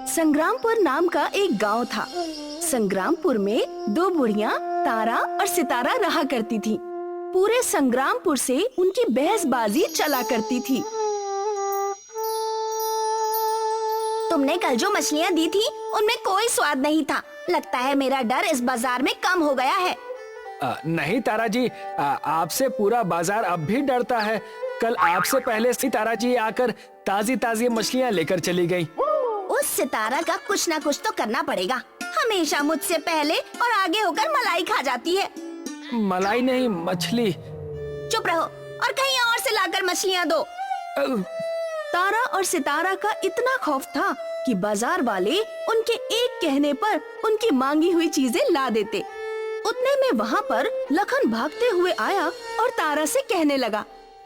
संग्रामपुर नाम का एक गांव था। संग्रामपुर में दो बुढ़ियां तारा और सितारा रहा करती थीं। पूरे संग्रामपुर से उनकी बहसबाजी चला करती थी। तुमने कल जो मछलियाँ दी थी उनमें कोई स्वाद नहीं था। लगता है मेरा डर इस बाजार में कम हो गया है। नहीं तारा जी, आपसे पूरा बाजार अब भी डरता है। कल आपसे पहले सितारा जी आकर ताजी ताजी मछलियाँ लेकर चली गयी। उस सितारा का कुछ ना कुछ तो करना पड़ेगा। हमेशा मुझसे पहले और आगे होकर मलाई खा जाती है। मलाई नहीं, मछली। चुप रहो और कहीं और से लाकर मछलियाँ दो। तारा और सितारा का इतना खौफ था कि बाजार वाले उनके एक कहने पर उनकी मांगी हुई चीजें ला देते। उतने में वहाँ पर लखन भागते हुए आया और तारा से कहने लगा,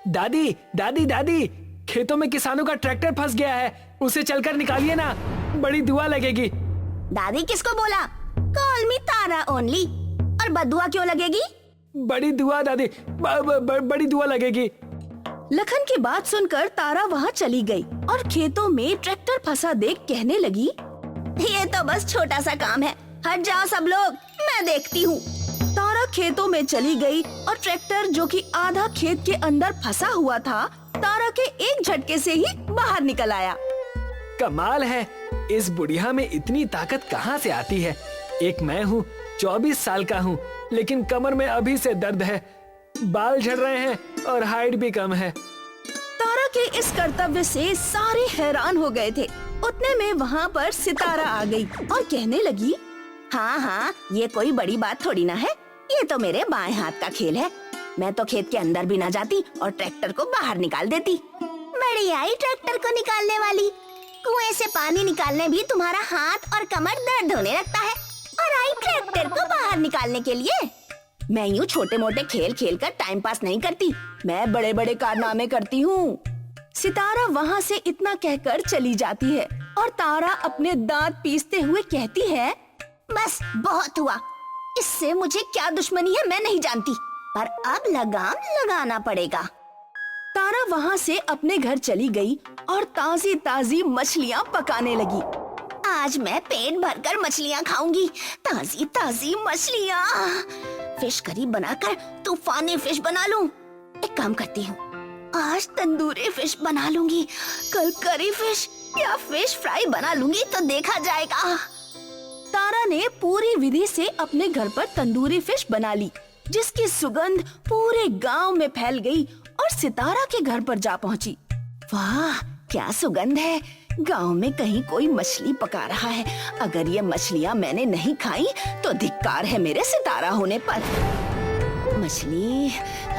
दादी दादी दादी, खेतों में किसानों का ट्रैक्टर फंस गया है, उसे चलकर निकालिए ना, बड़ी दुआ लगेगी। दादी किसको बोला? कॉल मी तारा ओनली। और बदुआ क्यों लगेगी? बड़ी दुआ दादी, बड़ी दुआ लगेगी। लखन की बात सुनकर तारा वहाँ चली गई और खेतों में ट्रैक्टर फंसा देख कहने लगी, ये तो बस छोटा सा काम है, हट जाओ सब लोग, मैं देखती हूँ। तारा खेतों में चली गई और ट्रैक्टर जो कि आधा खेत के अंदर फंसा हुआ था, तारा के एक झटके से ही बाहर निकल आया। कमाल है, इस बुढ़िया में इतनी ताकत कहाँ से आती है। एक मैं हूँ, 24 साल का हूँ, लेकिन कमर में अभी से दर्द है, बाल झड़ रहे हैं और हाइट भी कम है। तारा के इस कर्तव्य से सारे हैरान हो गए थे। उतने में वहाँ पर सितारा आ गई और कहने लगी, हाँ हाँ, ये कोई बड़ी बात थोड़ी ना है, ये तो मेरे बाएं हाथ का खेल है। मैं तो खेत के अंदर भी ना जाती और ट्रैक्टर को बाहर निकाल देती। बड़ी आई ट्रैक्टर को निकालने वाली। कुएं से पानी निकालने भी तुम्हारा हाथ और कमर दर्द होने लगता है, और आई ट्रैक्टर को बाहर निकालने के लिए। मैं यूँ छोटे मोटे खेल खेल कर टाइम पास नहीं करती, मैं बड़े बड़े कारनामे करती हूँ। सितारा वहाँ से इतना कहकर चली जाती है और तारा अपने दांत पीसते हुए कहती है, बस बहुत हुआ, इससे मुझे क्या दुश्मनी है मैं नहीं जानती, पर अब लगाम लगाना पड़ेगा। तारा वहाँ से अपने घर चली गई और ताजी ताजी मछलियाँ पकाने लगी। आज मैं पेट भरकर मछलियाँ खाऊंगी, ताजी ताजी मछलियाँ। फिश करी बनाकर तूफानी फिश बना लूं। एक काम करती हूँ, आज तंदूरी फिश बना लूंगी, कल करी फिश या फिश फ्राई बना लूंगी तो देखा जाएगा। तारा ने पूरी विधि से अपने घर पर तंदूरी फिश बना ली, जिसकी सुगंध पूरे गांव में फैल गई और सितारा के घर पर जा पहुंची। वाह क्या सुगंध है, गांव में कहीं कोई मछली पका रहा है। अगर ये मछलियाँ मैंने नहीं खाई तो धिक्कार है मेरे सितारा होने पर। मछली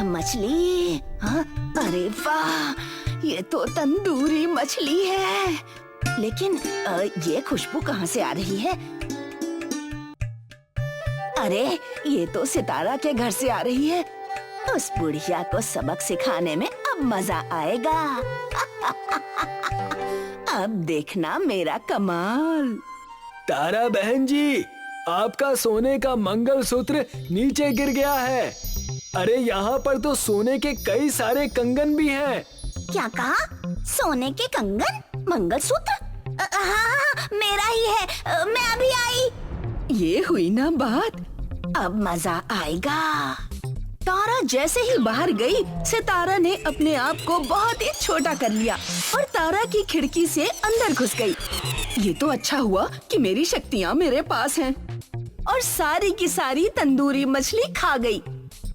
मछली, हाँ, अरे वाह, ये तो तंदूरी मछली है। लेकिन ये खुशबू कहाँ से आ रही है? अरे ये तो सितारा के घर से आ रही है। उस बुढ़िया को सबक सिखाने में अब मजा आएगा। अब देखना मेरा कमाल। तारा बहन जी, आपका सोने का मंगलसूत्र नीचे गिर गया है। अरे यहाँ पर तो सोने के कई सारे कंगन भी हैं। क्या कहा? सोने के कंगन, मंगलसूत्र? हाँ, मेरा ही है, मैं अभी आई। ये हुई ना बात, अब मजा आएगा। तारा जैसे ही बाहर गई, सितारा ने अपने आप को बहुत ही छोटा कर लिया और तारा की खिड़की से अंदर घुस गई। ये तो अच्छा हुआ कि मेरी शक्तियाँ मेरे पास हैं। और सारी की सारी तंदूरी मछली खा गई,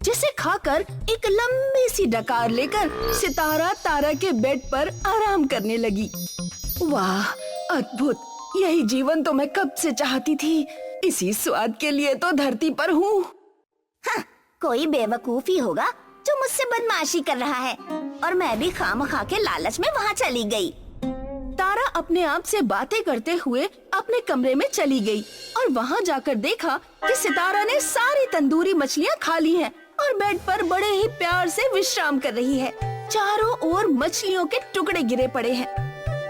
जिसे खाकर एक लंबी सी डकार लेकर सितारा तारा के बेड पर आराम करने लगी। वाह अद्भुत, यही जीवन तो मैं कब से चाहती थी। इसी स्वाद के लिए तो धरती पर हूँ। हाँ, कोई बेवकूफी होगा जो मुझसे बदमाशी कर रहा है, और मैं भी खामखा के लालच में वहाँ चली गई। तारा अपने आप से बातें करते हुए अपने कमरे में चली गई और वहाँ जाकर देखा कि सितारा ने सारी तंदूरी मछलियाँ खा ली हैं और बेड पर बड़े ही प्यार से विश्राम कर रही है। चारों ओर मछलियों के टुकड़े गिरे पड़े हैं।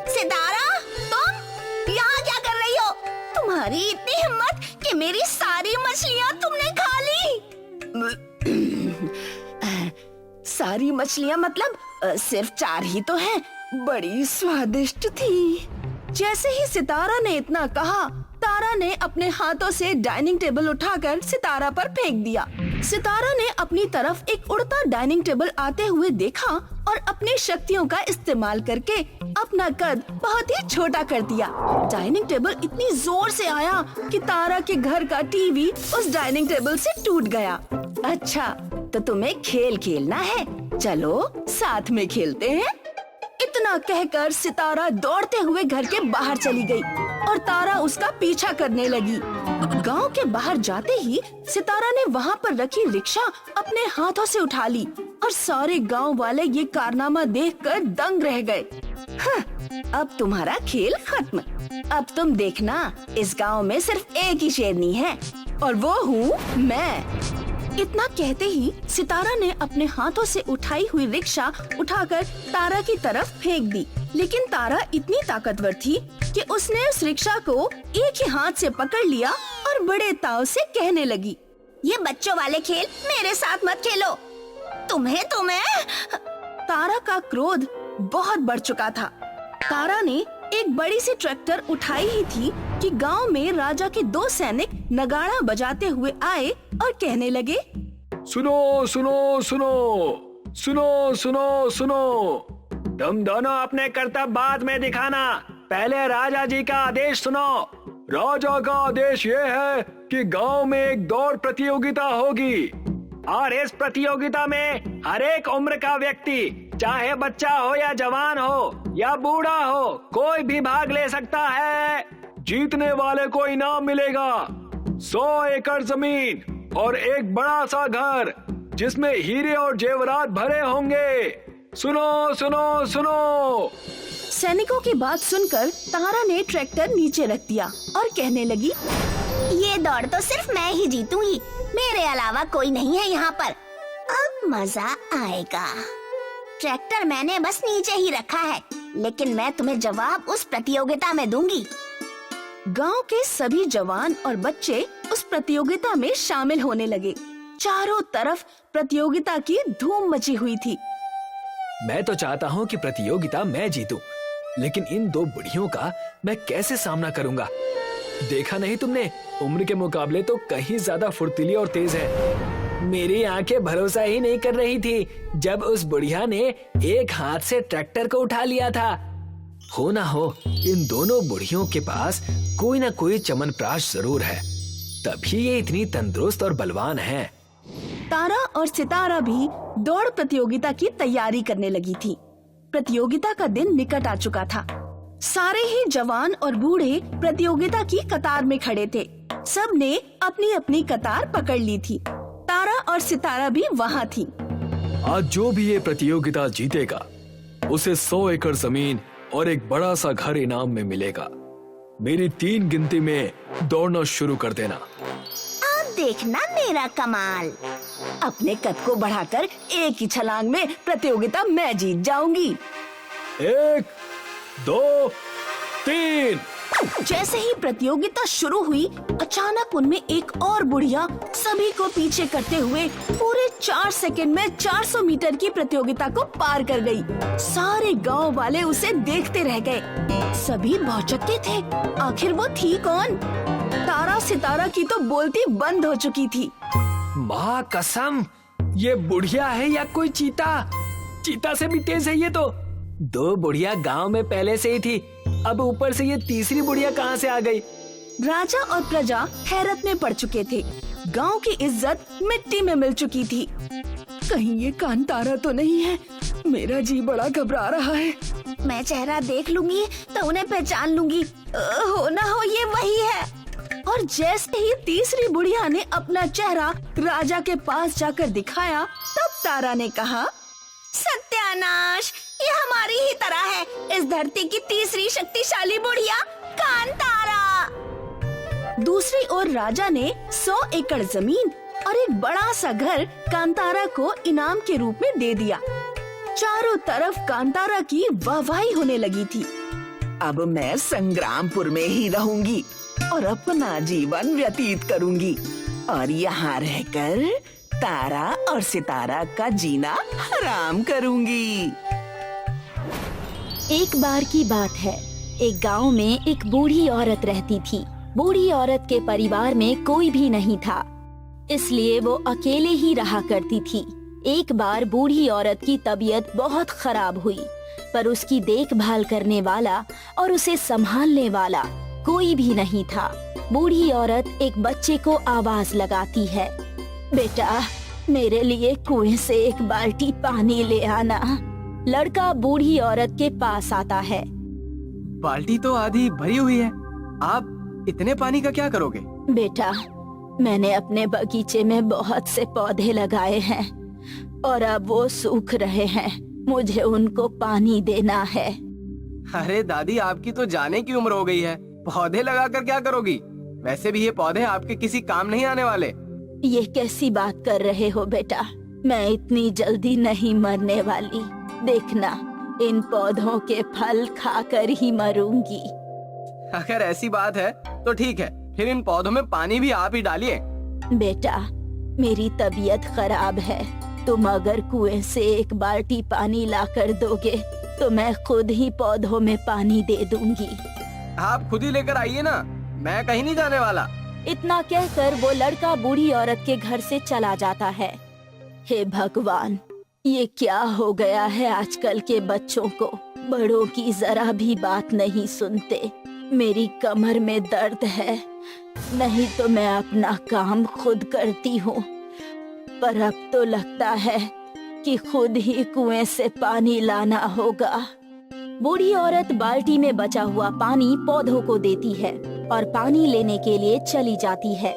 सितारा, तुम यहाँ क्या कर रही हो? तुम्हारी इतनी हिम्मत कि मेरी सारी मछलियाँ तुमने खा ली। सारी मछलियाँ मतलब सिर्फ 4 ही तो हैं। बड़ी स्वादिष्ट थी। जैसे ही सितारा ने इतना कहा, तारा ने अपने हाथों से डाइनिंग टेबल उठाकर सितारा पर फेंक दिया। सितारा ने अपनी तरफ एक उड़ता डाइनिंग टेबल आते हुए देखा और अपनी शक्तियों का इस्तेमाल करके अपना कद बहुत ही छोटा कर दिया। डाइनिंग टेबल इतनी जोर से आया कि तारा के घर का टीवी उस डाइनिंग टेबल से टूट गया। अच्छा, तो तुम्हें खेल खेलना है, चलो साथ में खेलते हैं। इतना कहकर सितारा दौड़ते हुए घर के बाहर चली गई और तारा उसका पीछा करने लगी। गांव के बाहर जाते ही सितारा ने वहां पर रखी रिक्शा अपने हाथों से उठा ली और सारे गांव वाले ये कारनामा देखकर दंग रह गए। अब तुम्हारा खेल खत्म। अब तुम देखना, इस गांव में सिर्फ एक ही शेरनी है और वो हूँ मैं। इतना कहते ही सितारा ने अपने हाथों से उठाई हुई रिक्शा उठाकर तारा की तरफ फेंक दी, लेकिन तारा इतनी ताकतवर थी कि उसने उस रिक्शा को एक ही हाथ से पकड़ लिया और बड़े ताव से कहने लगी, ये बच्चों वाले खेल मेरे साथ मत खेलो। तुम्हें तारा का क्रोध बहुत बढ़ चुका था। तारा ने एक बड़ी सी ट्रैक्टर उठाई ही थी कि गांव में राजा के 2 सैनिक नगाड़ा बजाते हुए आए और कहने लगे, सुनो सुनो सुनो सुनो सुनो सुनो, तुम दोनों अपने कर्तव्य बाद में दिखाना, पहले राजा जी का आदेश सुनो। राजा का आदेश ये है कि गांव में एक दौड़ प्रतियोगिता होगी और इस प्रतियोगिता में हर एक उम्र का व्यक्ति, चाहे बच्चा हो या जवान हो या बूढ़ा हो, कोई भी भाग ले सकता है। जीतने वाले को इनाम मिलेगा 100 एकड़ जमीन और एक बड़ा सा घर जिसमें हीरे और जेवरात भरे होंगे। सुनो सुनो सुनो। सैनिकों की बात सुनकर तारा ने ट्रैक्टर नीचे रख दिया और कहने लगी, ये दौड़ तो सिर्फ मैं ही जीतूंगी, मेरे अलावा कोई नहीं है यहाँ पर। अब मजा आएगा। ट्रैक्टर मैंने बस नीचे ही रखा है, लेकिन मैं तुम्हें जवाब उस प्रतियोगिता में दूंगी। गांव के सभी जवान और बच्चे उस प्रतियोगिता में शामिल होने लगे। चारों तरफ प्रतियोगिता की धूम मची हुई थी। मैं तो चाहता हूँ कि प्रतियोगिता मैं जीतूं, लेकिन इन 2 बुढ़ियों का मैं कैसे सामना करूंगा? देखा नहीं तुमने, उम्र के मुकाबले तो कहीं ज्यादा फुर्तीली और तेज है। मेरी आंखें भरोसा ही नहीं कर रही थी जब उस बुढ़िया ने एक हाथ से ट्रैक्टर को उठा लिया था। हो ना हो, इन दोनों बुढ़ियों के पास कोई ना कोई चमनप्राश जरूर है, तभी ये इतनी तंदुरुस्त और बलवान है। तारा और सितारा भी दौड़ प्रतियोगिता की तैयारी करने लगी थी। प्रतियोगिता का दिन निकट आ चुका था। सारे ही जवान और बूढ़े प्रतियोगिता की कतार में खड़े थे। सब ने अपनी अपनी कतार पकड़ ली थी। तारा और सितारा भी वहाँ थी। आज जो भी ये प्रतियोगिता जीतेगा उसे 100 एकड़ जमीन और एक बड़ा सा घर इनाम में मिलेगा। मेरी 3 गिनती में दौड़ना शुरू कर देना। अब देखना मेरा कमाल। अपने कद को बढ़ाकर एक ही छलांग में प्रतियोगिता मैं जीत जाऊंगी। 1 2 3। जैसे ही प्रतियोगिता शुरू हुई, अचानक उनमें एक और बुढ़िया सभी को पीछे करते हुए पूरे 4 सेकंड में 400 मीटर की प्रतियोगिता को पार कर गई। सारे गांव वाले उसे देखते रह गए। सभी भौचक्के थे, आखिर वो थी कौन? तारा सितारा की तो बोलती बंद हो चुकी थी। माँ कसम, ये बुढ़िया है या कोई चीता? चीता से भी तेज है ये तो। 2 बुढ़िया गांव में पहले से ही थी, अब ऊपर से ये तीसरी बुढ़िया कहाँ से आ गई? राजा और प्रजा हैरत में पड़ चुके थे। गांव की इज्जत मिट्टी में मिल चुकी थी। कहीं ये कांतारा तो नहीं है? मेरा जी बड़ा घबरा रहा है। मैं चेहरा देख लूंगी तो उन्हें पहचान लूंगी। हो ना हो ये वही है। और जैसे ही तीसरी बुढ़िया ने अपना चेहरा राजा के पास जाकर दिखाया, तब तारा ने कहा, सत्यानाश, ये हमारी ही तरह है, इस धरती की तीसरी शक्तिशाली बुढ़िया कांतारा। दूसरी ओर राजा ने 100 एकड़ जमीन और एक बड़ा सा घर कांतारा को इनाम के रूप में दे दिया। चारों तरफ कांतारा की वाहवाही होने लगी थी। अब मैं संग्रामपुर में ही रहूंगी और अपना जीवन व्यतीत करूंगी और यहाँ रहकर तारा और सितारा का जीना हराम करूंगी। एक बार की बात है, एक गांव में एक बूढ़ी औरत रहती थी। बूढ़ी औरत के परिवार में कोई भी नहीं था, इसलिए वो अकेले ही रहा करती थी। एक बार बूढ़ी औरत की तबीयत बहुत खराब हुई, पर उसकी देखभाल करने वाला और उसे संभालने वाला कोई भी नहीं था। बूढ़ी औरत एक बच्चे को आवाज लगाती है, बेटा मेरे लिए कुएं से एक बाल्टी पानी ले आना। लड़का बूढ़ी औरत के पास आता है। बाल्टी तो आधी भरी हुई है, आप इतने पानी का क्या करोगे? बेटा मैंने अपने बगीचे में बहुत से पौधे लगाए हैं और अब वो सूख रहे हैं, मुझे उनको पानी देना है। अरे दादी, आपकी तो जाने की उम्र हो गई है, पौधे लगाकर क्या करोगी? वैसे भी ये पौधे आपके किसी काम नहीं आने वाले। ये कैसी बात कर रहे हो बेटा, मैं इतनी जल्दी नहीं मरने वाली। देखना इन पौधों के फल खाकर ही मरूंगी। अगर ऐसी बात है तो ठीक है, फिर इन पौधों में पानी भी आप ही डालिए। बेटा मेरी तबीयत खराब है, तुम अगर कुएं से एक बाल्टी पानी लाकर दोगे तो मैं खुद ही पौधों में पानी दे दूंगी। आप खुद ही लेकर आइए ना, मैं कहीं नहीं जाने वाला। इतना कहकर वो लड़का बूढ़ी औरत के घर से चला जाता है। हे भगवान, ये क्या हो गया है आजकल के बच्चों को, बड़ों की जरा भी बात नहीं सुनते। मेरी कमर में दर्द है, नहीं तो मैं अपना काम खुद करती हूँ, पर अब तो लगता है कि खुद ही कुएं से पानी लाना होगा। बूढ़ी औरत बाल्टी में बचा हुआ पानी पौधों को देती है और पानी लेने के लिए चली जाती है।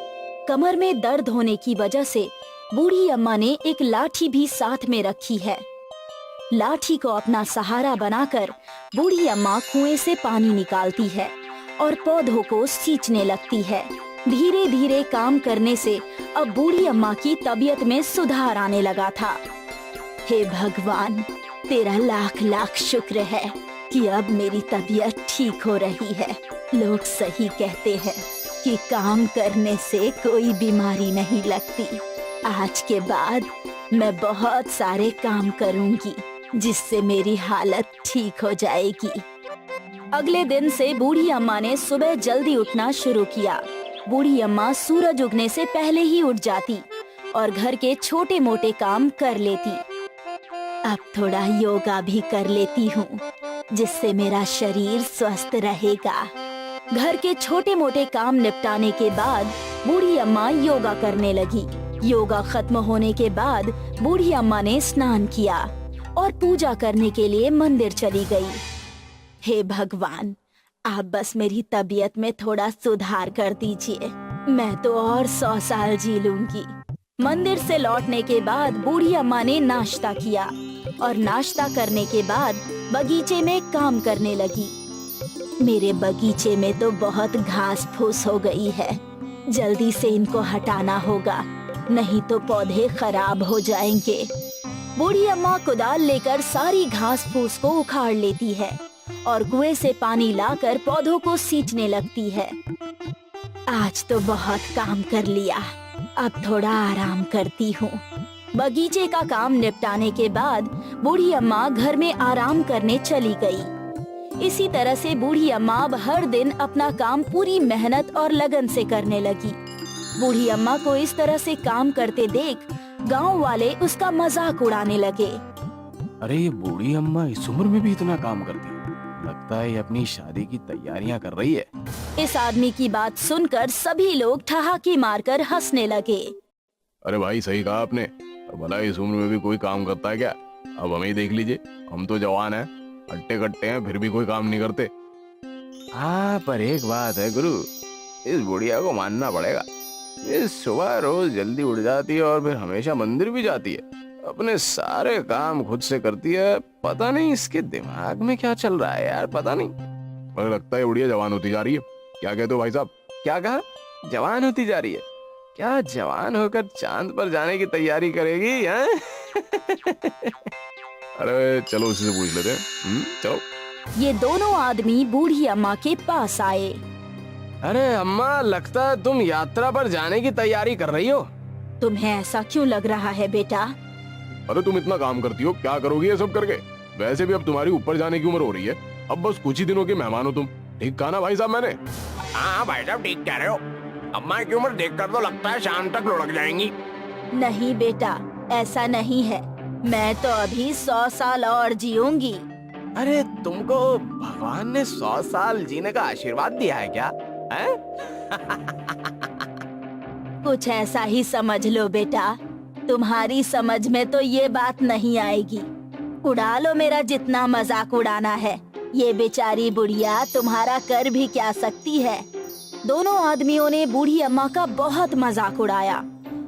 कमर में दर्द होने की वजह से बूढ़ी अम्मा ने एक लाठी भी साथ में रखी है। लाठी को अपना सहारा बनाकर बूढ़ी अम्मा कुएं से पानी निकालती है और पौधों को सींचने लगती है। धीरे धीरे काम करने से अब बूढ़ी अम्मा की तबीयत में सुधार आने लगा था। हे भगवान, तेरा लाख लाख शुक्र है कि अब मेरी तबीयत ठीक हो रही है। लोग सही कहते हैं कि काम करने से कोई बीमारी नहीं लगती। आज के बाद मैं बहुत सारे काम करूंगी जिससे मेरी हालत ठीक हो जाएगी। अगले दिन से बूढ़ी अम्मा ने सुबह जल्दी उठना शुरू किया। बूढ़ी अम्मा सूरज उगने से पहले ही उठ जाती और घर के छोटे मोटे काम कर लेती। अब थोड़ा योगा भी कर लेती हूँ जिससे मेरा शरीर स्वस्थ रहेगा। घर के छोटे मोटे काम निपटाने के बाद बूढ़ी अम्मा योगा करने लगी। योगा खत्म होने के बाद बूढ़ी अम्मा ने स्नान किया और पूजा करने के लिए मंदिर चली गई। हे भगवान, आप बस मेरी तबीयत में थोड़ा सुधार कर दीजिए, मैं तो और 100 साल जी लूंगी। मंदिर से लौटने के बाद बूढ़ी अम्मा ने नाश्ता किया और नाश्ता करने के बाद बगीचे में काम करने लगी। मेरे बगीचे में तो बहुत घास फूस हो गई है, जल्दी से इनको हटाना होगा, नहीं तो पौधे खराब हो जाएंगे। बूढ़ी अम्मा कुदाल लेकर सारी घास फूस को उखाड़ लेती है और कुएं से पानी लाकर पौधों को सींचने लगती है। आज तो बहुत काम कर लिया, अब थोड़ा आराम करती हूँ। बगीचे का काम निपटाने के बाद बूढ़ी अम्मा घर में आराम करने चली गई। इसी तरह से बूढ़ी अम्मा अब हर दिन अपना काम पूरी मेहनत और लगन से करने लगी। बूढ़ी अम्मा को इस तरह से काम करते देख गांव वाले उसका मजाक उड़ाने लगे। अरे ये बूढ़ी अम्मा इस उम्र में भी इतना काम करती है, लगता है ये अपनी शादी की तैयारियां कर रही है। इस आदमी की बात सुनकर सभी लोग ठहाके मारकर हंसने लगे। अरे भाई, सही कहा आपने, भला इस उम्र में भी कोई काम करता है क्या? अब हमें ही देख लीजिए, हम तो जवान हैं, हट्टे कट्टे हैं, फिर भी कोई काम नहीं करते। हाँ, पर एक बात है गुरु, इस बुढ़िया को मानना पड़ेगा। ये सुबह रोज जल्दी उठ जाती है और फिर हमेशा मंदिर भी जाती है, अपने सारे काम खुद से करती है। पता नहीं इसके दिमाग में क्या चल रहा है यार, पता नहीं। मुझे लगता है बुढ़िया जवान होती जा रही है। क्या कहते हो भाई साहब? क्या कहा? जवान होती जा रही है? क्या जवान होकर चांद पर जाने की तैयारी करेगी? हैं? अरे चलो उसी से पूछ लेते हैं। चलो। ये दोनों आदमी बूढ़ी अम्मा के पास आए। अरे अम्मा, लगता है तुम यात्रा पर जाने की तैयारी कर रही हो। तुम्हें ऐसा क्यों लग रहा है बेटा? अरे तुम इतना काम करती हो, क्या करोगी ये सब करके? वैसे भी अब तुम्हारी ऊपर जाने की उम्र हो रही है, अब बस कुछ ही दिनों के मेहमान हो तुम। ठीक कहा ना भाई साहब मैंने? हाँ भाई साहब ठीक कह रहे हो। अम्मा की उम्र देखकर तो लगता है शाम तक लुढ़क जाएंगी। नहीं बेटा, ऐसा नहीं है। मैं तो अभी 100 साल और जीऊंगी। अरे तुमको भगवान ने 100 साल जीने का आशीर्वाद दिया है क्या? हैं? कुछ ऐसा ही समझ लो बेटा। तुम्हारी समझ में तो ये बात नहीं आएगी। उड़ा लो मेरा जितना मजाक उड़ाना है। ये बेचारी बुढ़िया तुम्हारा कर भी क्या सकती है। दोनों आदमियों ने बूढ़ी अम्मा का बहुत मजाक उड़ाया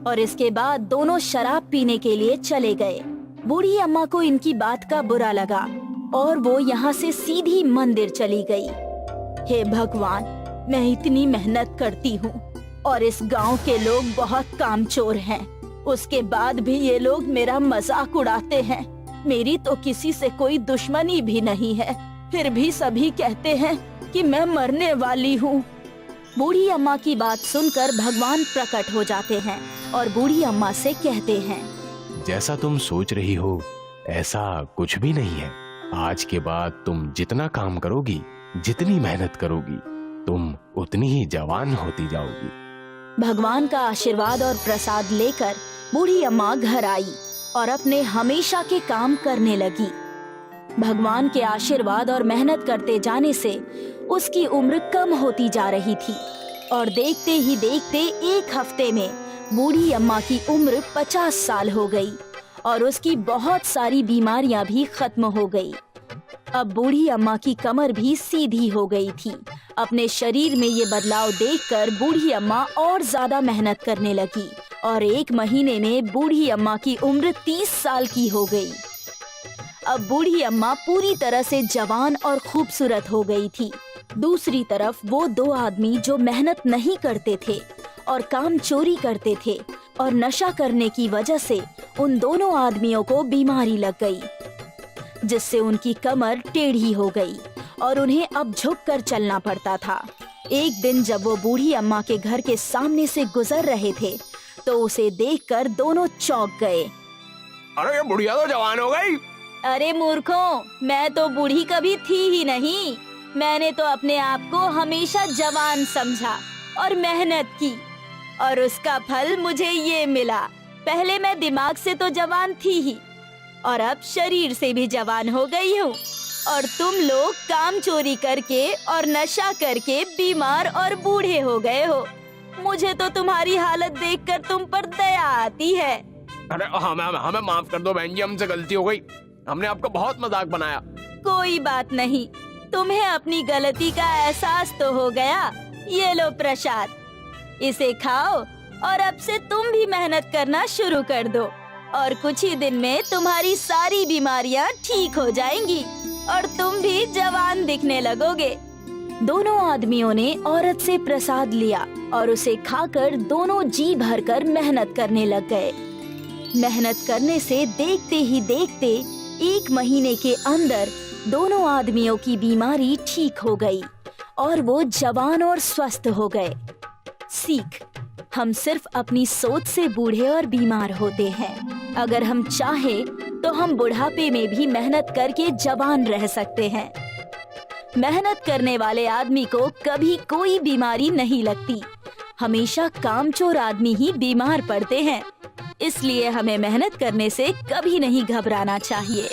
और इसके बाद दोनों शराब पीने के लिए चले गए। बूढ़ी अम्मा को इनकी बात का बुरा लगा और वो यहाँ से सीधी मंदिर चली गई। हे भगवान, मैं इतनी मेहनत करती हूँ और इस गांव के लोग बहुत कामचोर हैं। उसके बाद भी ये लोग मेरा मजाक उड़ाते हैं। मेरी तो किसी से कोई दुश्मनी भी नहीं है, फिर भी सभी कहते हैं कि मैं मरने वाली हूँ। बूढ़ी अम्मा की बात सुनकर भगवान प्रकट हो जाते हैं और बूढ़ी अम्मा से कहते हैं, जैसा तुम सोच रही हो ऐसा कुछ भी नहीं है। आज के बाद तुम जितना काम करोगी, जितनी मेहनत करोगी, तुम उतनी ही जवान होती जाओगी। भगवान का आशीर्वाद और प्रसाद लेकर बूढ़ी अम्मा घर आई और अपने हमेशा के काम करने लगी। भगवान के आशीर्वाद और मेहनत करते जाने से उसकी उम्र कम होती जा रही थी और देखते ही देखते एक हफ्ते में बूढ़ी अम्मा की उम्र 50 साल हो गई और उसकी बहुत सारी बीमारियां भी खत्म हो गई। अब बूढ़ी अम्मा की कमर भी सीधी हो गई थी। अपने शरीर में ये बदलाव देखकर बूढ़ी अम्मा और ज्यादा मेहनत करने लगी और 1 महीने में बूढ़ी अम्मा की उम्र 30 साल की हो गई। अब बूढ़ी अम्मा पूरी तरह से जवान और खूबसूरत हो गई थी। दूसरी तरफ वो 2 आदमी जो मेहनत नहीं करते थे और काम चोरी करते थे और नशा करने की वजह से उन दोनों आदमियों को बीमारी लग गई, जिससे उनकी कमर टेढ़ी हो गई और उन्हें अब झुककर चलना पड़ता था। एक दिन जब वो बूढ़ी अम्मा के घर के सामने से गुजर रहे थे तो उसे देखकर दोनों चौंक गए। अरे ये बुढ़िया तो जवान हो गई। अरे मूर्खों, मैं तो बूढ़ी कभी थी ही नहीं। मैंने तो अपने आप को हमेशा जवान समझा और मेहनत की और उसका फल मुझे ये मिला। पहले मैं दिमाग से तो जवान थी ही और अब शरीर से भी जवान हो गई हूँ और तुम लोग काम चोरी करके और नशा करके बीमार और बूढ़े हो गए हो। मुझे तो तुम्हारी हालत देखकर तुम पर दया आती है। अरे हमें माफ कर दो बहन जी, हमसे गलती हो गई। हमने आपका बहुत मजाक बनाया। कोई बात नहीं, तुम्हें अपनी गलती का एहसास तो हो गया। ये लो प्रसाद, इसे खाओ और अब से तुम भी मेहनत करना शुरू कर दो और कुछ ही दिन में तुम्हारी सारी बीमारियां ठीक हो जाएंगी और तुम भी जवान दिखने लगोगे। दोनों आदमियों ने औरत से प्रसाद लिया और उसे खाकर दोनों जी भरकर मेहनत करने लग गए। मेहनत करने से देखते ही देखते 1 महीने के अंदर दोनों आदमियों की बीमारी ठीक हो गई और वो जवान और स्वस्थ हो गए। सीख, हम सिर्फ अपनी सोच से बूढ़े और बीमार होते हैं। अगर हम चाहें तो हम बुढ़ापे में भी मेहनत करके जवान रह सकते हैं। मेहनत करने वाले आदमी को कभी कोई बीमारी नहीं लगती। हमेशा कामचोर आदमी ही बीमार पड़ते हैं। इसलिए हमें मेहनत करने से कभी नहीं घबराना चाहिए।